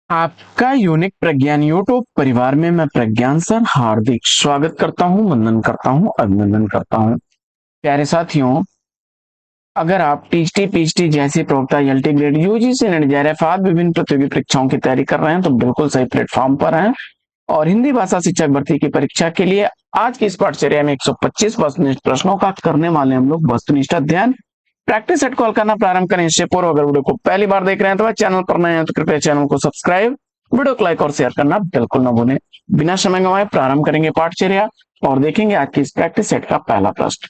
आपका यूनिक प्रज्ञान यूट्यूब परिवार में मैं प्रज्ञान सर हार्दिक स्वागत करता हूं, वंदन करता हूं, अभिनंदन करता हूं। प्यारे साथियों, अगर आप टीएसटी पीएचडी जैसी प्रवक्ता LT grade UGC net JRF विभिन्न प्रतियोगी परीक्षाओं की तैयारी कर रहे हैं तो बिल्कुल सही प्लेटफॉर्म पर हैं। और हिंदी भाषा शिक्षक भर्ती की परीक्षा के लिए आज की इस पाठचर्या में 125 वस्तुनिष्ठ प्रश्नों का करने वाले हम लोग वस्तुनिष्ठ अध्ययन प्रैक्टिस सेट कॉल करना प्रारंभ करें। इससे पूर्व अगर वीडियो को पहली बार देख रहे हैं तो चैनल पर नए हैं तो कृपया चैनल को सब्सक्राइब, वीडियो को लाइक और शेयर करना बिल्कुल न भूलें। बिना समय गंवाए प्रारंभ करेंगे पाठचर्या और देखेंगे आज की इस प्रैक्टिस सेट का पहला प्रश्न।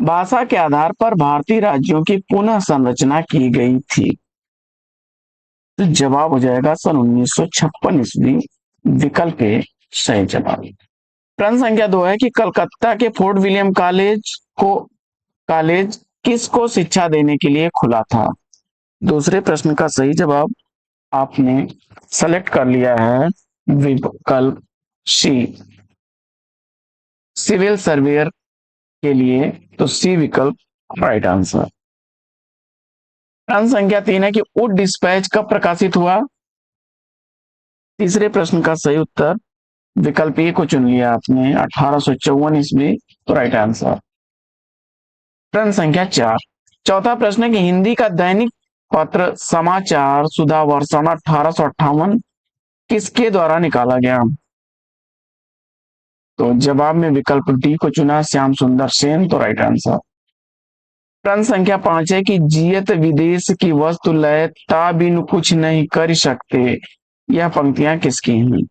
भाषा के आधार पर भारतीय राज्यों की पुनः संरचना की गई थी। तो जवाब हो जाएगा सन 1956 ईस्वी। विकल्प ए सही जवाब। प्रश्न संख्या 2 है कि कलकत्ता के फोर्ट विलियम कॉलेज किसको शिक्षा देने के लिए खुला था। दूसरे प्रश्न का सही जवाब आपने सेलेक्ट कर लिया है विकल्प सी, सिविल सर्वेयर के लिए। तो सी विकल्प राइट आंसर। प्रश्न संख्या 3 है कि वुड डिस्पैच कब प्रकाशित हुआ। तीसरे प्रश्न का सही उत्तर विकल्प ए को चुन लिया आपने, 1854 ईस्वी। तो राइट आंसर। प्रश्न संख्या 4, चौथा प्रश्न है कि हिंदी का दैनिक पत्र समाचार सुधा वर्ष सन 1858 किसके द्वारा निकाला गया। तो जवाब में विकल्प डी को चुना, श्याम सुंदर सेन। तो राइट आंसर। प्रश्न संख्या 5 है कि जियत विदेश की वस्तु लय ता बिन कुछ नहीं कर सकते, यह पंक्तियां किसकी हैं।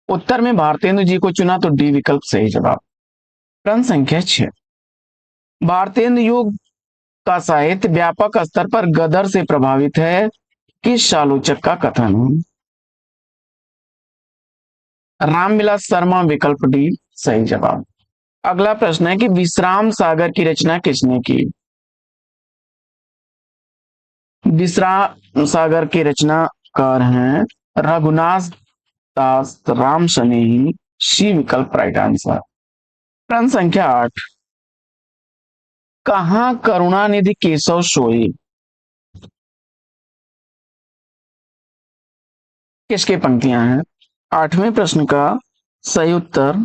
उत्तर में भारतेंदु जी को चुना, तो डी विकल्प सही जवाब। प्रश्न संख्या 6, भारतेंदु युग का साहित्य व्यापक स्तर पर गदर से प्रभावित है, किस आलोचक का कथन है। रामविलास शर्मा विकल्प डी सही जवाब। अगला प्रश्न है कि विश्राम सागर की रचना किसने की। विश्राम सागर की रचनाकार हैं रघुनाथ दास राम सनेही। सी विकल्प राइट आंसर। प्रश्न संख्या 8, कहां करुणानिधि केशव सोई, किसके पंक्तियां हैं। आठवें प्रश्न का सही उत्तर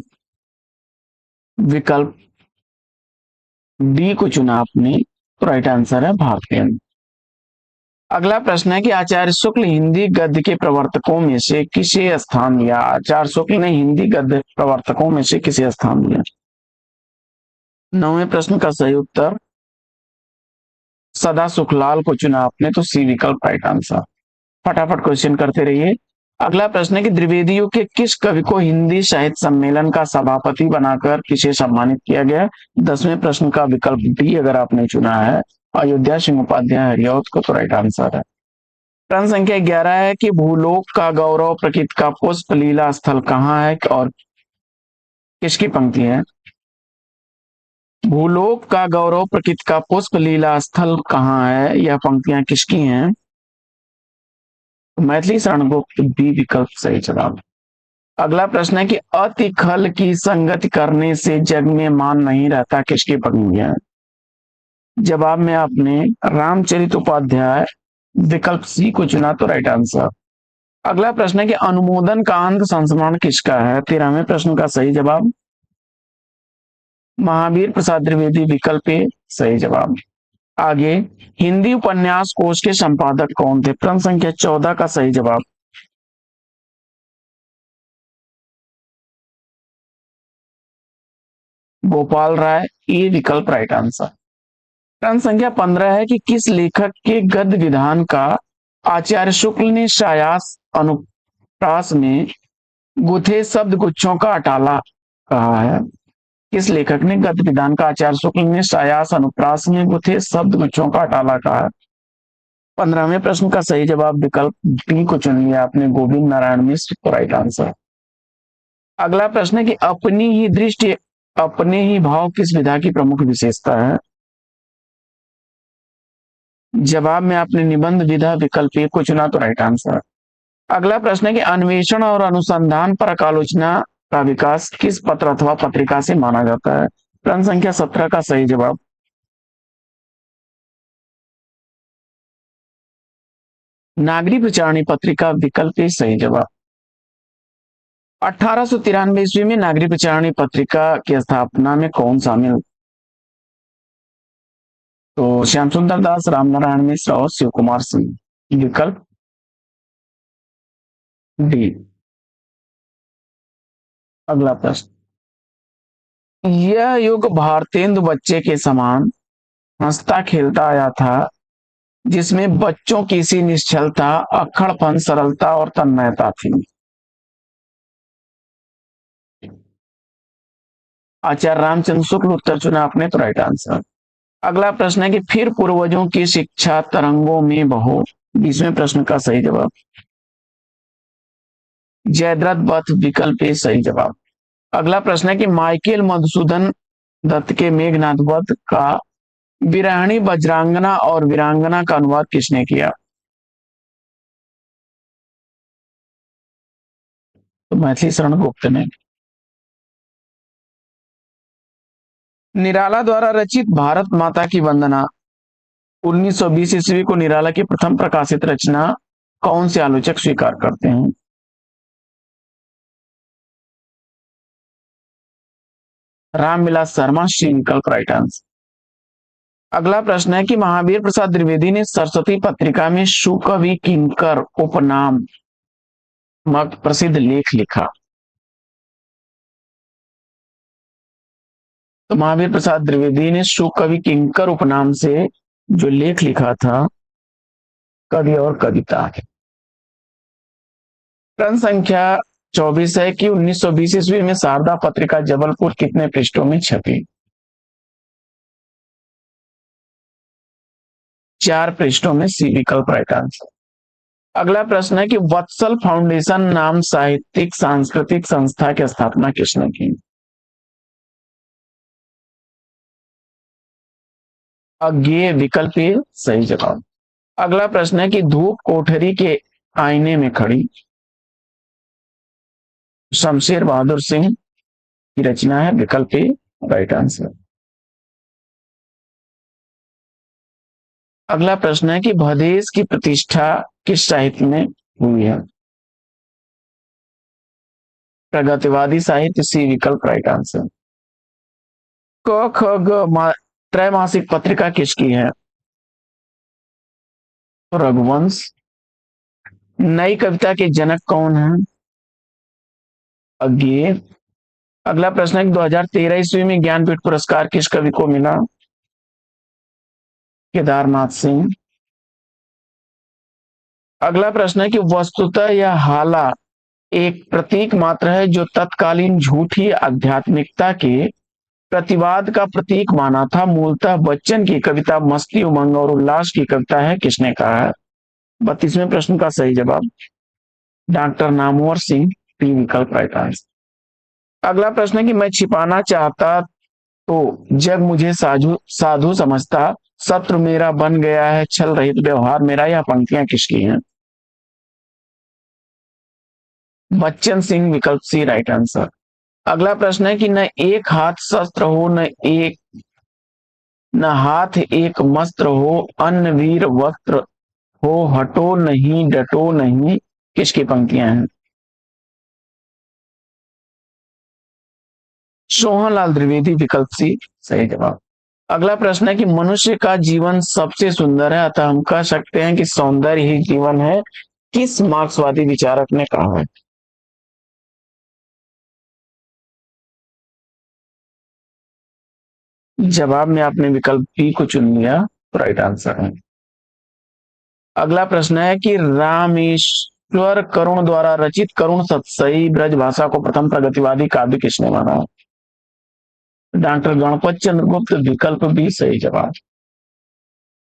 विकल्प डी को चुना आपने, तो राइट आंसर है भारतीय। अगला प्रश्न है कि आचार्य शुक्ल हिंदी गद्य के प्रवर्तकों में से किसे स्थान दिया। आचार्य शुक्ल ने हिंदी गद्य प्रवर्तकों में से किसे स्थान दिया। नौवें प्रश्न का सही उत्तर सदा सुखलाल को चुना आपने, तो सी विकल्प राइट आंसर। फटाफट क्वेश्चन करते रहिए। अगला प्रश्न है कि द्विवेदी युग के किस कवि को हिंदी साहित्य सम्मेलन का सभापति बनाकर किसे सम्मानित किया गया। 10वें प्रश्न का विकल्प डी अगर आपने चुना है, अयोध्या सिंह उपाध्याय हरिऔध को, तो राइट आंसर है। प्रश्न संख्या 11 है कि भूलोक का गौरव प्रकृति का पुष्प लीला स्थल कहाँ है और किसकी पंक्ति है। भूलोक का गौरव प्रकृति का पुष्प लीला स्थल कहाँ है, यह पंक्तियां किसकी हैं। मैथिली शरण गुप्त बी विकल्प सही जवाब। अगला प्रश्न है कि अति खल की संगति करने से जग में मान नहीं रहता, किसकी पंक्तियां। जवाब में आपने रामचरित उपाध्याय विकल्प सी को चुना, तो राइट आंसर। अगला प्रश्न है कि अनुमोदन का अंत संस्मरण किसका है। 13वें प्रश्न का सही जवाब महावीर प्रसाद द्विवेदी विकल्प ए सही जवाब। आगे हिंदी उपन्यास कोश के संपादक कौन थे। प्रश्न संख्या 14 का सही जवाब गोपाल राय, ए विकल्प राइट आंसर। प्रश्न संख्या 15 है कि किस लेखक के गद्य विधान का आचार्य शुक्ल ने सायास अनुप्रास में गुथे शब्द गुच्छों का अटाला कहा है। किस लेखक ने गद्य विधान का आचार्य शुक्ल ने सायास अनुप्रास में गुथे शब्द गुच्छों का अटाला कहा है। 15वें प्रश्न का सही जवाब विकल्प डी को चुन लिया आपने, गोविंद नारायण मिश्र, को राइट आंसर। अगला प्रश्न है कि अपनी ही दृष्टि अपने ही भाव किस विधा की प्रमुख विशेषता है। जवाब में आपने निबंध विधा विकल्प ए को चुना, तो राइट आंसर। अगला प्रश्न है कि अन्वेषण और अनुसंधान परक आलोचना का विकास किस पत्र अथवा पत्रिका से माना जाता है। प्रश्न संख्या 17 का सही जवाब नागरी प्रचारणी पत्रिका विकल्प ए सही जवाब। 1893 ईस्वी में नागरी प्रचारणी पत्रिका की स्थापना में कौन शामिल? तो श्याम सुंदर दास, रामनारायण मिश्र और शिव कुमार सिंह। विकल्प डी। अगला प्रश्न, यह युग भारतेंदु बच्चे के समान हंसता खेलता आया था, जिसमें बच्चों की सी निश्चलता, अक्खड़पन, सरलता और तन्मयता थी। आचार्य रामचंद्र शुक्ल उत्तर चुना आपने, तो राइट आंसर। अगला प्रश्न है कि फिर पूर्वजों की शिक्षा तरंगों में बहो। 20वें प्रश्न का सही जवाब जयद्रथ वध। विकल्प ए सही जवाब। अगला प्रश्न है कि माइकेल मधुसूदन दत्त के मेघनाद वध का विरहिणी वज्रांगना और वीरांगना का अनुवाद किसने किया? तो मैथिली शरण गुप्त ने। निराला द्वारा रचित भारत माता की वंदना 1920 ईस्वी को निराला की प्रथम प्रकाशित रचना कौन से आलोचक स्वीकार करते हैं? रामविलास शर्मा। सी विकल्प राइट आंसर। अगला प्रश्न है कि महावीर प्रसाद द्विवेदी ने सरस्वती पत्रिका में सुकवि किंकर उपनाम प्रसिद्ध लेख लिखा। तो महावीर प्रसाद द्विवेदी ने सुकवि किंकर उपनाम से जो लेख लिखा था, कवि और कविता। प्रश्न संख्या 24 है कि 1920 ईस्वी में शारदा पत्रिका जबलपुर कितने पृष्ठों में छपी? 4 पृष्ठों में। सी विकल्प राइट आंसर। अगला प्रश्न है कि वत्सल फाउंडेशन नाम साहित्यिक सांस्कृतिक संस्था की स्थापना किसने की? अज्ञेय। विकल्प सही जवाब। अगला प्रश्न है कि धूप कोठरी के आईने में खड़ी शमशेर बहादुर सिंह की रचना है। विकल्प राइट आंसर। अगला प्रश्न है कि भदेश की प्रतिष्ठा किस साहित्य में हुई है? प्रगतिवादी साहित्य। सी विकल्प राइट आंसर। क ख ग त्रैमासिक पत्रिका किसकी है? रघुवंश। नई कविता के जनक कौन है? अज्ञेय। अगला प्रश्न है 2013 ईस्वी में ज्ञानपीठ पुरस्कार किस कवि को मिला? केदारनाथ सिंह। अगला प्रश्न है कि वस्तुतः यह हाला एक प्रतीक मात्र है जो तत्कालीन झूठी आध्यात्मिकता के प्रतिवाद का प्रतीक माना था। मूलतः बच्चन की कविता मस्ती, उमंग और उल्लास की कविता है, किसने कहा है? 32वें प्रश्न का सही जवाब डॉक्टर नामवर सिंह। टी विकल्प राइट आंसर। अगला प्रश्न है कि मैं छिपाना चाहता तो जग मुझे साधु साधु समझता, शत्रु मेरा बन गया है छल रहित व्यवहार मेरा। यह पंक्तियां किसकी हैं? बच्चन सिंह। विकल्प सी राइट आंसर। अगला प्रश्न है कि न एक हाथ शस्त्र हो, न हाथ एक मस्त्र हो, अन्न वीर वस्त्र हो, हटो नहीं डटो नहीं, किसकी पंक्तियां हैं? सोहनलाल द्विवेदी। विकल्प सी सही जवाब। अगला प्रश्न है कि मनुष्य का जीवन सबसे सुंदर है, अतः हम कह सकते हैं कि सौंदर्य ही जीवन है, किस मार्क्सवादी विचारक ने कहा है? जवाब में आपने विकल्प बी को चुन लिया, तो राइट आंसर है। अगला प्रश्न है कि रामेश्वर करुण द्वारा रचित करुण सतसई ब्रज भाषा को प्रथम प्रगतिवादी काव्य किसने माना? डॉक्टर गणपत चंद्र गुप्त। विकल्प बी सही जवाब।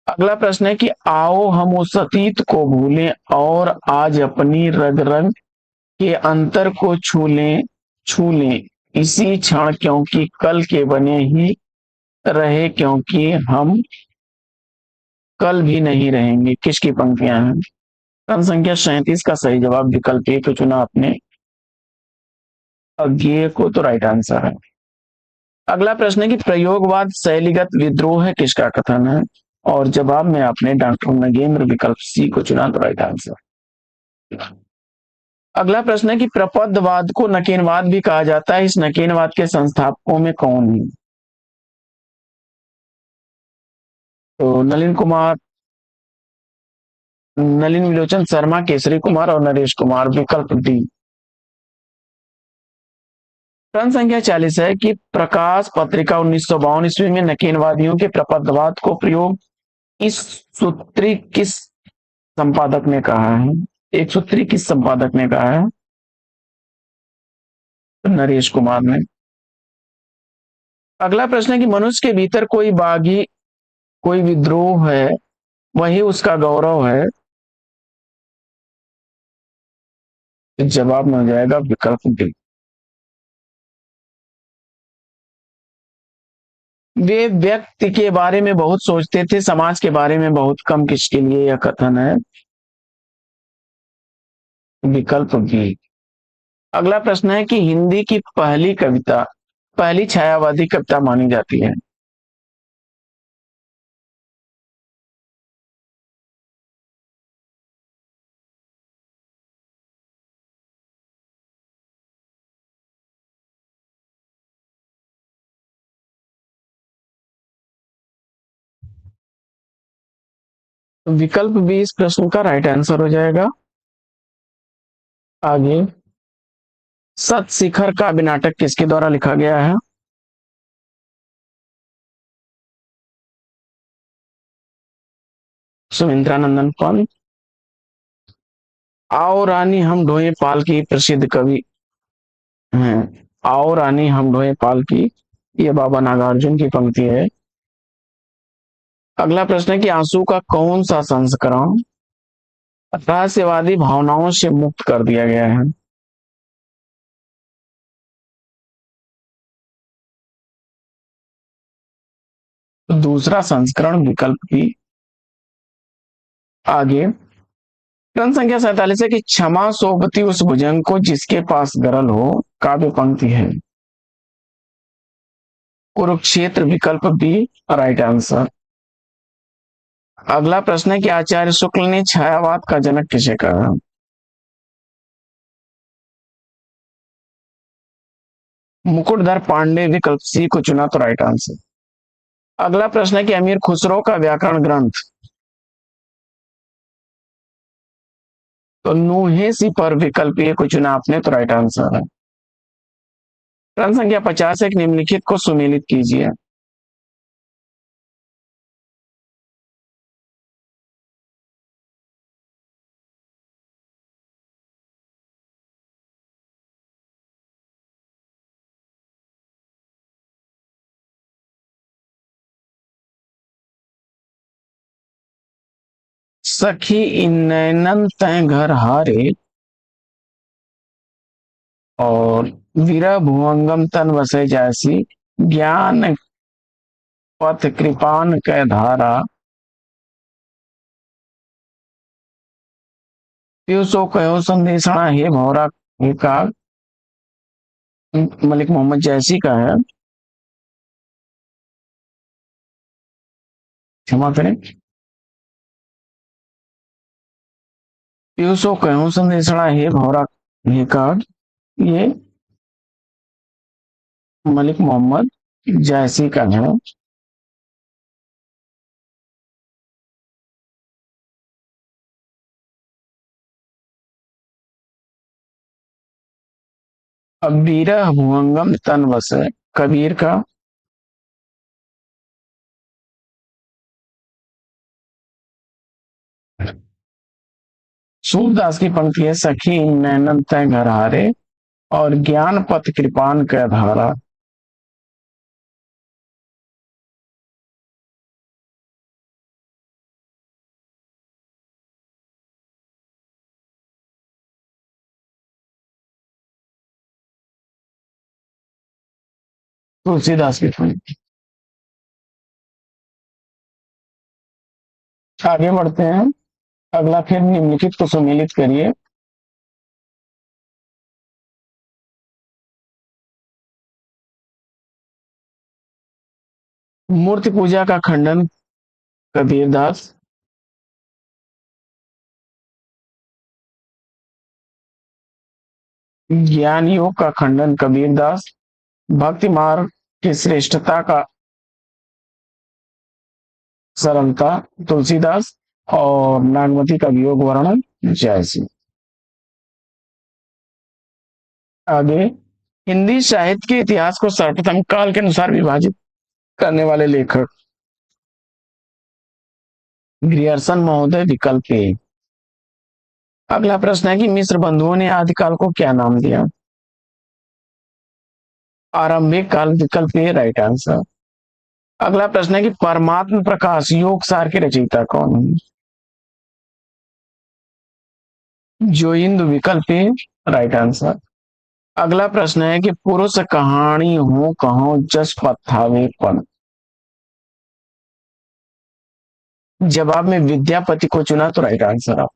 अगला प्रश्न है कि आओ हम उस अतीत को भूलें और आज अपनी रग रग के अंतर को छू लें इसी क्षण, क्योंकि कल के बने ही रहे, क्योंकि हम कल भी नहीं रहेंगे, किसकी पंक्तियां हैं? प्रश्न संख्या 37 का सही जवाब विकल्प ए को चुना आपने, अज्ञेय को, तो राइट आंसर है। अगला प्रश्न है कि प्रयोगवाद शैलीगत विद्रोह है, किसका कथन है? और जवाब में आपने डॉक्टर नगेंद्र विकल्प सी को चुना, तो राइट आंसर। अगला प्रश्न है कि प्रपदवाद को नकेनवाद भी कहा जाता है, इस नकेनवाद के संस्थापकों में कौन है? तो नलिन विलोचन शर्मा, केसरी कुमार और नरेश कुमार, विकल्प डी। प्रश्न संख्या 40 है कि प्रकाश पत्रिका 1952 ईस्वी में नकेनवादियों के प्रपदवाद को प्रयोग इस सूत्री किस संपादक ने कहा है? एक सूत्री किस संपादक ने कहा है? नरेश कुमार ने। अगला प्रश्न है कि मनुष्य के भीतर कोई बागी, कोई विद्रोह है, वही उसका गौरव है, जवाब में हो जाएगा विकल्प डी। वे व्यक्ति के बारे में बहुत सोचते थे, समाज के बारे में बहुत कम, किसके लिए यह कथन है? विकल्प बी। अगला प्रश्न है कि हिंदी की पहली कविता, पहली छायावादी कविता मानी जाती है? तो विकल्प बी इस प्रश्न का राइट आंसर हो जाएगा। आगे, सत शिखर काव्य नाटक किसके द्वारा लिखा गया है? सुमित्रा नंदन पंत। आओ रानी हम ढोए पाल की प्रसिद्ध कवि हैं। आओ रानी हम ढोए पाल की, ये बाबा नागार्जुन की पंक्ति है। अगला प्रश्न है कि आंसू का कौन सा संस्करण रहस्यवादी भावनाओं से मुक्त कर दिया गया है? दूसरा संस्करण, विकल्प की। आगे, प्रश्न संख्या 47 है कि क्षमा सोबती उस भुजंग को जिसके पास गरल हो, काव्य पंक्ति है? कुरुक्षेत्र, विकल्प बी राइट आंसर। अगला प्रश्न है कि आचार्य शुक्ल ने छायावाद का जनक किसे कहा? मुकुटधर पांडे, विकल्प सी को चुना, तो राइट आंसर। अगला प्रश्न है कि अमीर खुसरो का व्याकरण ग्रंथ, तो नूहे सी पर, विकल्प ए को चुना आपने, तो राइट आंसर है। प्रश्न संख्या 50 एक निम्नलिखित को सुमेलित कीजिए। सखी नैनन तय घर हारे और वीरा भुवंगम तन वसे जैसी, ज्ञान पथ कृपान कै धारा, प्यो सो कहो संदेशना हे भौरा, हे का मलिक मोहम्मद जैसी का है, क्षमा करें। प्यो सो कहो संदेशना हे भौरा, हे का, ये मलिक मोहम्मद जैसी का है। अब बीरह भुवंगम तन वसे, कबीर का। सूरदास की पंक्ति है, सखी नैनन तय घर हारे और ज्ञान पथ कृपान कै धारा। तुलसीदास की पंक्ति। आगे बढ़ते हैं। अगला, फिर निम्नलिखित को सुमेलित करिए। मूर्ति पूजा का खंडन कबीरदास, ज्ञान योग का खंडन कबीरदास, भक्ति मार्ग की श्रेष्ठता का सरलता तुलसीदास, और नागमती का वियोग वर्णन जयसिंह। आगे, हिंदी साहित्य के इतिहास को सर्वप्रथम काल के अनुसार विभाजित करने वाले लेखक ग्रियर्सन महोदय, विकल्प ए। अगला प्रश्न है कि मिस्र बंधुओं ने आदिकाल को क्या नाम दिया? आरंभिक काल, विकल्प ए राइट आंसर। अगला प्रश्न है कि परमात्म प्रकाश योग सार के रचयिता कौन है? जोइंदु, विकल्प ए राइट आंसर। अगला प्रश्न है कि पुरुष कहानी हो कहो जस पथावे पन। जवाब में विद्यापति को चुना तो राइट आंसर आप।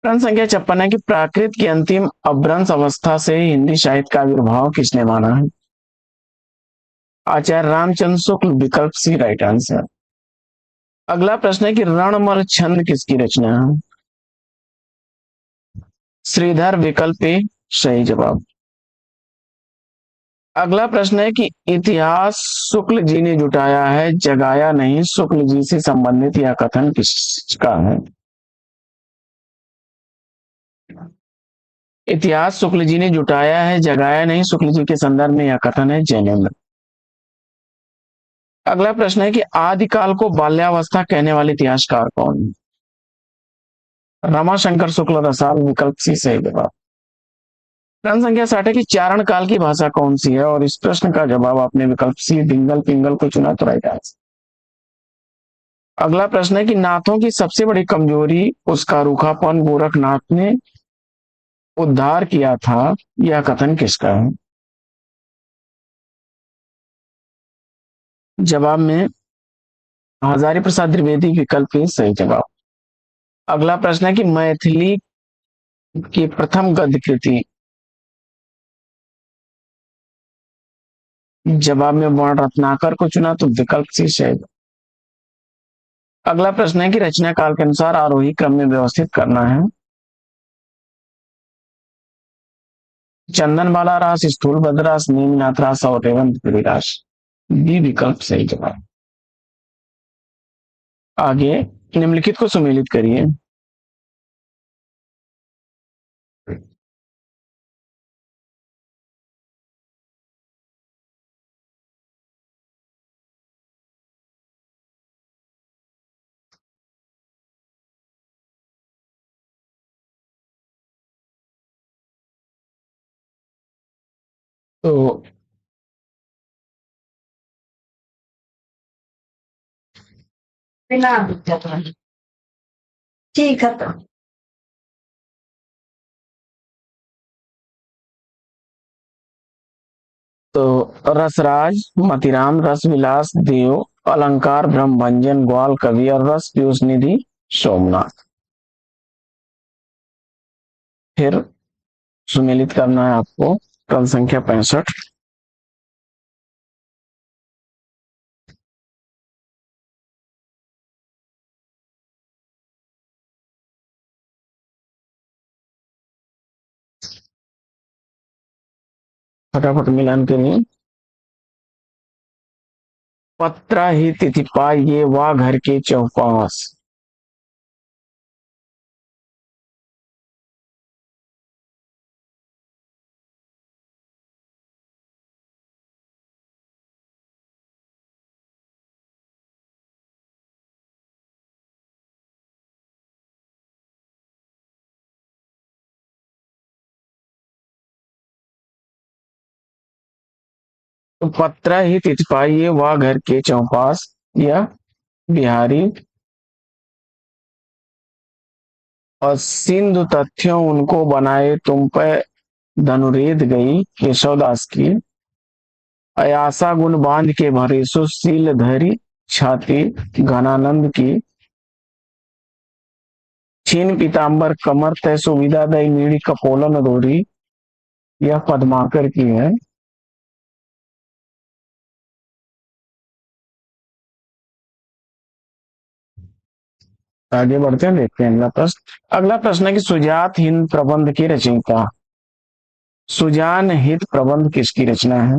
प्रश्न संख्या 56 है कि प्राकृत की अंतिम अभ्रंश अवस्था से हिंदी साहित्य का आविर्भाव किसने माना है? आचार्य रामचंद्र शुक्ल, विकल्प सी राइट आंसर। अगला प्रश्न है कि रणमल छंद किसकी रचना है? श्रीधर, विकल्प ए सही जवाब। अगला प्रश्न है कि इतिहास शुक्ल जी ने जुटाया है, जगाया नहीं, शुक्ल जी से संबंधित यह कथन किसका है? इतिहास शुक्ल जी ने जुटाया है, जगाया नहीं, शुक्ल जी के संदर्भ में यह कथन है जैनेन्द्र। अगला प्रश्न है कि आदिकाल को बाल्यावस्था कहने वाले इतिहासकार कौन है? रमाशंकर शुक्ल रसाल, विकल्प सी सही जवाब। प्रश्न संख्या 60 है कि चारण काल की भाषा कौन सी है? और इस प्रश्न का जवाब आपने विकल्प सी डिंगल पिंगल को चुना तो राइट आंसर। अगला प्रश्न है कि नाथों की सबसे बड़ी कमजोरी उसका रूखापन गोरखनाथ ने उद्धार किया था, यह कथन किसका है? जवाब में हजारी प्रसाद द्विवेदी, विकल्प ए सही जवाब। अगला प्रश्न है कि मैथिली की प्रथम गद्य कृति। जवाब में वर्ण रत्नाकर को चुना तो विकल्प सी सही। अगला प्रश्न है कि रचना काल के अनुसार आरोही क्रम में व्यवस्थित करना है। चंदन बाला रास, स्थूल भद्रास, नीमनाथ रास और रेवंत गिरिरास, बी विकल्प सही जवाब। आगे, निम्नलिखित को सुमेलित करिए। तो ठीक है। तो रसराज, मतिराम, रस विलास, देव, अलंकार, ब्रह्मभंजन, ग्वाल, कवि और रस पीयूष निधि, सोमनाथ। फिर सुमेलित करना है आपको प्रश्न संख्या 65। फटाफट मिलान करिए। पत्रा ही तिथि पाइये वा घर के चौपास। तो पत्रा ही तिथि पाइये वा घर के चौपास, या बिहारी। और सिंधु तथ्यों उनको बनाए तुम पे धनुरेद गई, केशवदास की। अयासा गुण बांध के भरे सुशील धरी छाती, घनानंद की। छीन पीताम्बर कमर तय सुविधा दई मीड़ी कपोलन रोरी, यह पद्माकर की है। आगे बढ़ते हैं, देखते हैं अगला प्रश्न। अगला प्रश्न है कि सुजात हिंद प्रबंध की रचयिता, सुजान हित प्रबंध किसकी रचना है?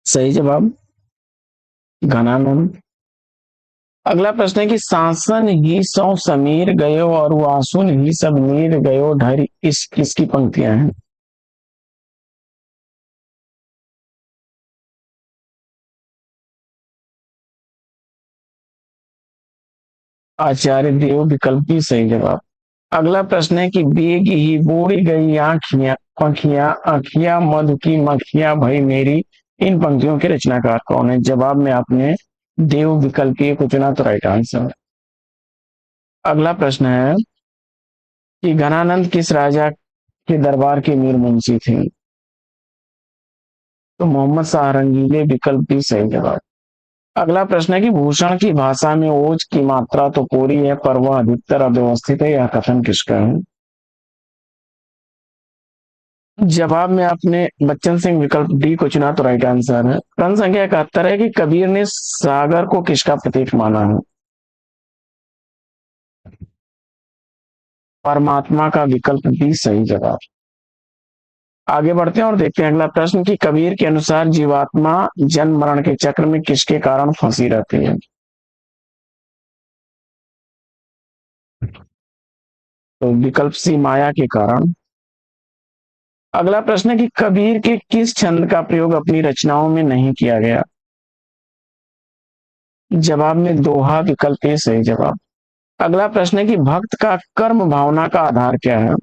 सही जवाब घनानंद। अगला प्रश्न है कि शासन ही सौ समीर गयो और वासुन ही सब नीर गयो ढरी, इस किसकी पंक्तियां हैं? आचार्य देव विकल्प भी सही जवाब। अगला प्रश्न है कि बेग ही बोड़ी गई आंखियां पंखियां आंखियां मधु की मक्खियां भई मेरी, इन पंक्तियों के रचनाकार कौन है? जवाब में आपने देव विकल्प को चुना तो राइट आंसर। अगला प्रश्न है कि घनानंद किस राजा के दरबार के मीर मुंशी थे? तो मोहम्मद शाह रंगीले विकल्प भी सही जवाब। अगला प्रश्न है कि भूषण की भाषा में ओज की मात्रा तो पूरी है पर वह अधिकतर अव्यवस्थित है, यह कथन किसका है? जवाब में आपने बच्चन सिंह विकल्प डी को चुना तो राइट आंसर है। प्रश्न संख्या 71 है कि कबीर ने सागर को किसका प्रतीक माना है? परमात्मा का विकल्प डी सही जवाब। आगे बढ़ते हैं और देखते हैं अगला प्रश्न कि कबीर के अनुसार जीवात्मा जन्म मरण के चक्र में किसके कारण फंसी रहती है? तो विकल्प सी माया के कारण। अगला प्रश्न है कि कबीर के किस छंद का प्रयोग अपनी रचनाओं में नहीं किया गया? जवाब में दोहा विकल्प ए सही जवाब। अगला प्रश्न है कि भक्त का कर्म भावना का आधार क्या है?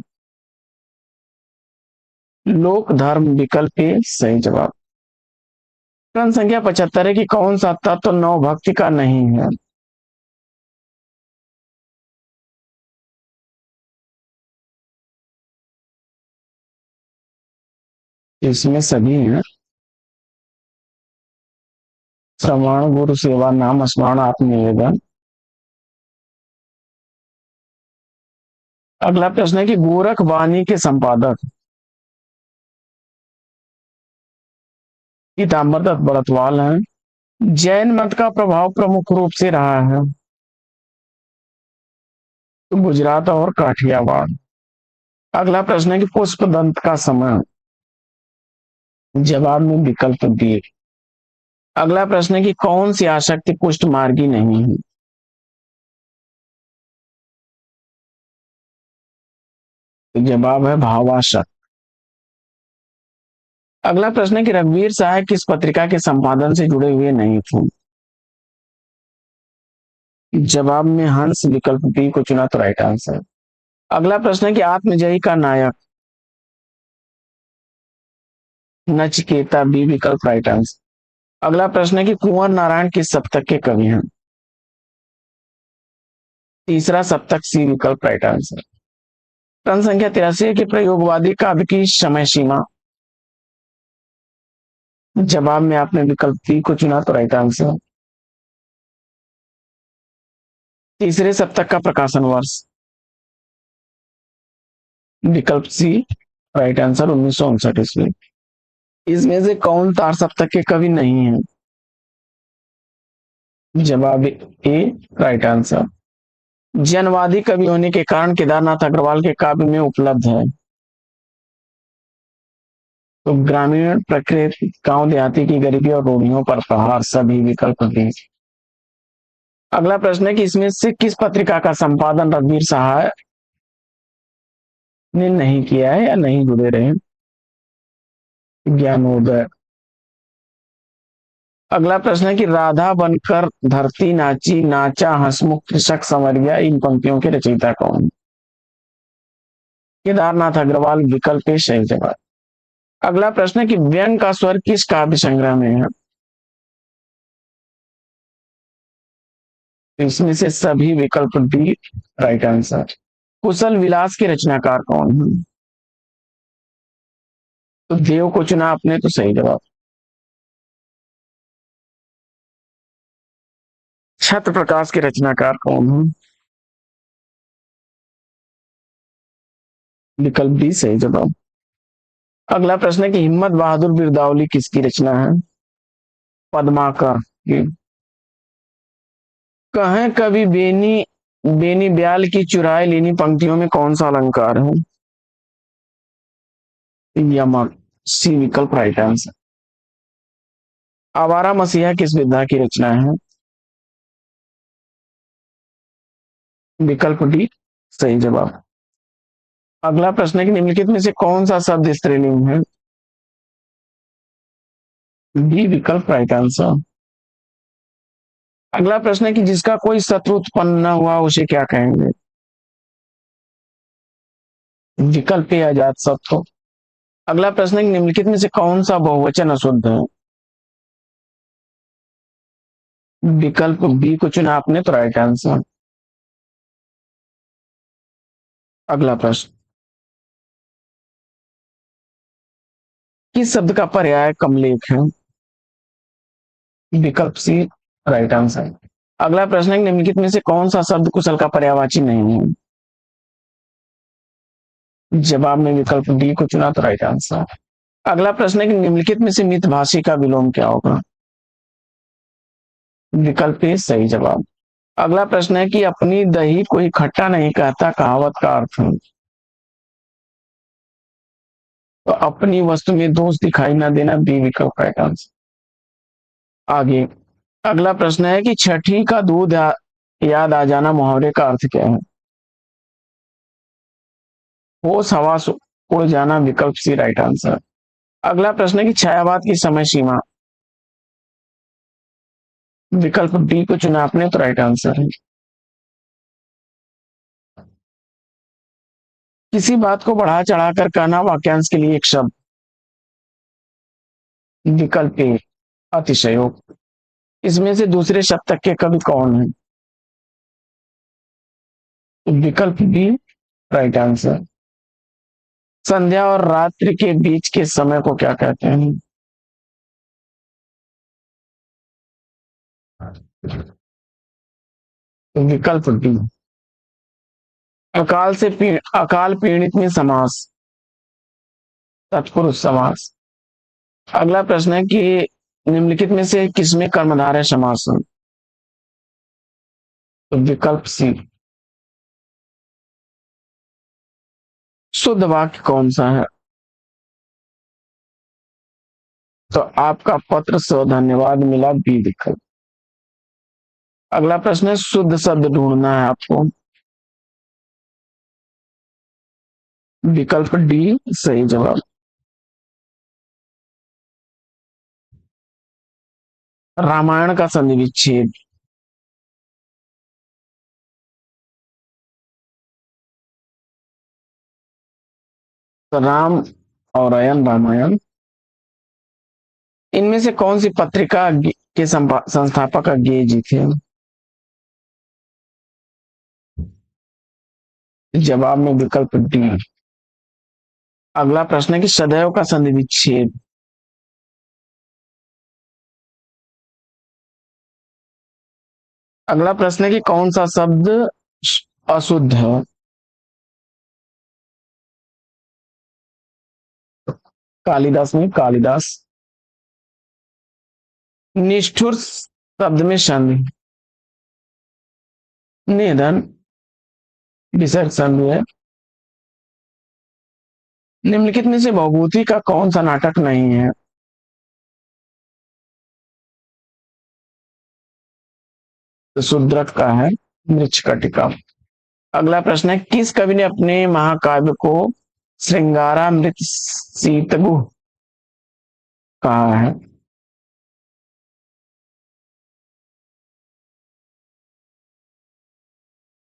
लोक धर्म विकल्प ए सही जवाब। प्रश्न संख्या 75 है कि कौन सा तत्व नौ भक्ति का नहीं है? इसमें सभी हैं, श्रवण गुरु सेवा नाम स्मरण आत्मनिवेदन। अगला प्रश्न है कि गोरख वाणी के संपादक पीताम्बर दत्त बड़तवाल हैं। जैन मत का प्रभाव प्रमुख रूप से रहा है, तो गुजरात और काठियावाड़। अगला प्रश्न है कि पुष्प दंत का समय, जवाब में विकल्प दिए। अगला प्रश्न है कि कौन सी आशक्ति पुष्ट मार्गी नहीं है? तो जवाब है भावाशक्त। अगला प्रश्न है कि रघुवीर सहाय किस पत्रिका के संपादन से जुड़े हुए नहीं थे? जवाब में हंस विकल्प बी को चुना तो राइट आंसर। अगला प्रश्न है कि आत्मजयी का नायक, नचिकेता बी विकल्प राइट आंसर। अगला प्रश्न है कि कुंवर नारायण किस सप्तक के कवि हैं? तीसरा सप्तक सी विकल्प राइट आंसर। प्रश्न संख्या 83 है कि प्रयोगवादी काव्य की समय सीमा, जवाब में आपने विकल्प डी को चुना तो राइट आंसर। तीसरे सप्तक का प्रकाशन वर्ष, विकल्प सी राइट आंसर 1959 ईस्वी। इसमें से कौन तार सप्तक के कवि नहीं है? जवाब ए राइट आंसर। जनवादी कवि होने के कारण केदारनाथ अग्रवाल के काव्य में उपलब्ध है, तो ग्रामीण प्रकृति गांव देहाती की गरीबी और रूढ़ियों पर प्रहार, सभी विकल्प दी। अगला प्रश्न है कि इसमें से किस पत्रिका का संपादन रघुवीर सहाय ने नहीं किया है या नहीं जुड़े रहे? ज्ञानोदय। अगला प्रश्न है कि राधा बनकर धरती नाची नाचा हंसमुख कृषक संवरिया, इन पंक्तियों के रचयिता कौन? केदारनाथ अग्रवाल विकल्प ए सही जवाब। अगला प्रश्न है कि व्यंग का स्वर किस काव्य संग्रह में है? तो इसमें से सभी विकल्प डी राइट आंसर। कुशल विलास के रचनाकार कौन है? तो देव को चुना आपने तो सही जवाब। छत्र प्रकाश के रचनाकार कौन है? विकल्प डी सही जवाब। अगला प्रश्न है कि हिम्मत बहादुर बिरदावली किसकी रचना है? पद्माकर की। कहें कवि बेनी बेनी ब्याल की चुराए लेनी पंक्तियों में कौन सा अलंकार है? यमक। सी विकल्प राइट आंसर। आवारा मसीहा किस विधा की रचना है? विकल्प डी सही जवाब। अगला प्रश्न है कि निम्नलिखित में से कौन सा शब्द स्त्रीलिंग है? डी विकल्प राइट आंसर। अगला प्रश्न है कि जिसका कोई शत्रु उत्पन्न न हुआ उसे क्या कहेंगे? विकल्प ए अजात शत्रु। अगला प्रश्न है कि निम्नलिखित में से कौन सा बहुवचन अशुद्ध है? विकल्प बी को चुना आपने तो राइट आंसर। अगला प्रश्न, किस शब्द का पर्याय कमलेख है? विकल्प सी राइट आंसर। अगला प्रश्न है कि निम्नलिखित में से कौन सा शब्द कुशल का पर्यायवाची नहीं है? जवाब में विकल्प डी को चुना तो राइट आंसर। अगला प्रश्न है कि निम्नलिखित में से मितभाषी का विलोम क्या होगा? विकल्प ए सही जवाब। अगला प्रश्न है कि अपनी दही कोई खट्टा नहीं कहता कहावत का अर्थ है? तो अपनी वस्तु में दोष दिखाई ना देना बी विकल्प राइट आंसर। आगे अगला प्रश्न है कि छठी का दूध याद आ जाना मुहावरे का अर्थ क्या है? होश हवास उड़ जाना विकल्प सी राइट आंसर। अगला प्रश्न है कि छायावाद की समय सीमा? विकल्प डी को चुना आपने तो राइट आंसर है। किसी बात को बढ़ा चढ़ाकर कहना वाक्यांश के लिए एक शब्द? विकल्प ए अतिशयोक्ति। इसमें से दूसरे शतक के कवि कौन है? विकल्प बी राइट आंसर। संध्या और रात्रि के बीच के समय को क्या कहते हैं? विकल्प डी अकाल पीड़ित में समास, तत्पुरुष समास। अगला प्रश्न है कि निम्नलिखित में से किसमें कर्मधारय समास है? तो विकल्प सी। शुद्ध वाक्य कौन सा है? तो आपका पत्र से धन्यवाद मिला बी विकल्प। अगला प्रश्न है शुद्ध शब्द ढूंढना है आपको। विकल्प डी सही जवाब। रामायण का संधि विच्छेद? तो राम और अयन रामायण। इनमें से कौन सी पत्रिका के संस्थापक अज्ञेय जी थे? जवाब में विकल्प डी। अगला प्रश्न है कि सदैव का संधि विच्छेद? अगला प्रश्न है कि कौन सा शब्द अशुद्ध है? कालिदास में कालिदास। निष्ठुर शब्द में संधि? निधन विसर्ग संधि है। निम्नलिखित में से भवभूति का कौन सा नाटक नहीं है? तो शूद्रक का है मृच्छकटिका। अगला प्रश्न है किस कवि ने अपने महाकाव्य को श्रृंगारामृत सीतगु कहा है?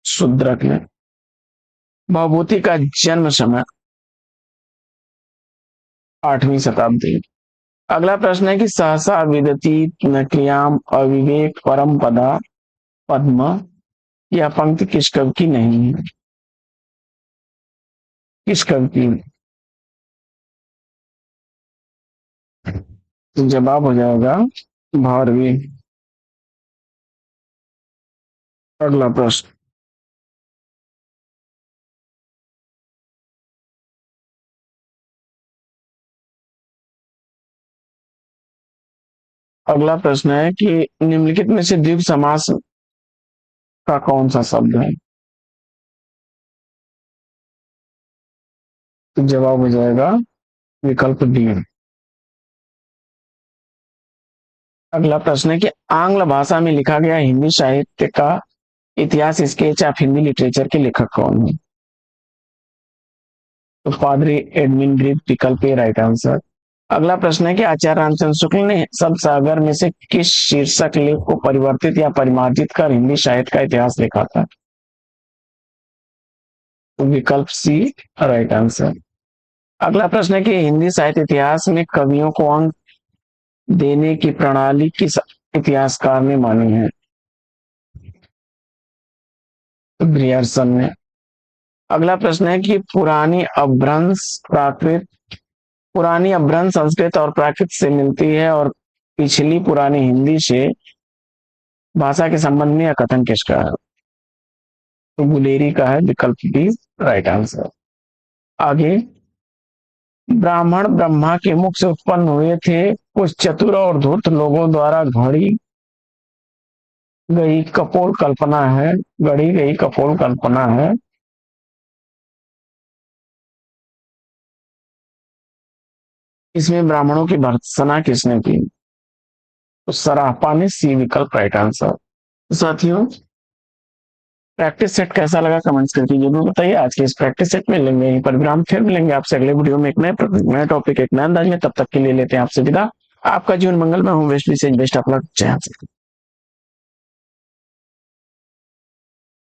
शूद्रक ने। भवभूति का जन्म समय? 8वीं शताब्दी। अगला प्रश्न है कि सहसा विदती न क्रियाम अविवेक परम पदा पद्म, यह पंक्ति किस कवि की नहीं है? किस कवि की? तो जवाब हो जाएगा भारवी। अगला प्रश्न, अगला प्रश्न है कि निम्नलिखित में से द्विग समास का कौन सा शब्द है? तो जवाब हो जाएगा विकल्प डी। अगला प्रश्न है कि आंग्ल भाषा में लिखा गया हिंदी साहित्य का इतिहास स्केच ऑफ हिंदी लिटरेचर के लेखक कौन है? तो पादरी एडमिन ग्रीक, विकल्प ए राइट आंसर। अगला प्रश्न है कि आचार्य रामचंद्र शुक्ल ने शब्द सागर में से किस शीर्षक लेख को परिवर्तित या परिमार्जित कर हिंदी साहित्य का इतिहास लिखा था? तो विकल्प सी राइट आंसर। अगला प्रश्न है कि हिंदी साहित्य इतिहास में कवियों को अंक देने की प्रणाली किस इतिहासकार ने मानी है? तो ग्रियर्सन ने। अगला प्रश्न है कि पुरानी अपभ्रंश संस्कृत और प्राकृत से मिलती है और पिछली पुरानी हिंदी से भाषा के संबंध में यह कथन किसका है? तो गुलेरी का है, विकल्प बी राइट आंसर। आगे, ब्राह्मण ब्रह्मा के मुख से उत्पन्न हुए थे, कुछ चतुर और धूर्त लोगों द्वारा गढ़ी गई कपोल कल्पना है। इसमें ब्राह्मणों की भर्त्सना किसने की? तो सराहपा ने, सी विकल्प राइट आंसर। तो साथियों, प्रैक्टिस सेट कैसा लगा कमेंट्स करके जरूर बताइए। आज के इस प्रैक्टिस सेट में लेंगे यहीं पर विराम, फिर मिलेंगे आपसे अगले वीडियो में एक नए टॉपिक एक नए अंदाज में। तब तक के लिए लेते हैं आपसे विदा। आपका जीवन मंगल में हूँ, बेस्ट विशेष बेस्ट ऑफ लक, जय हिंद।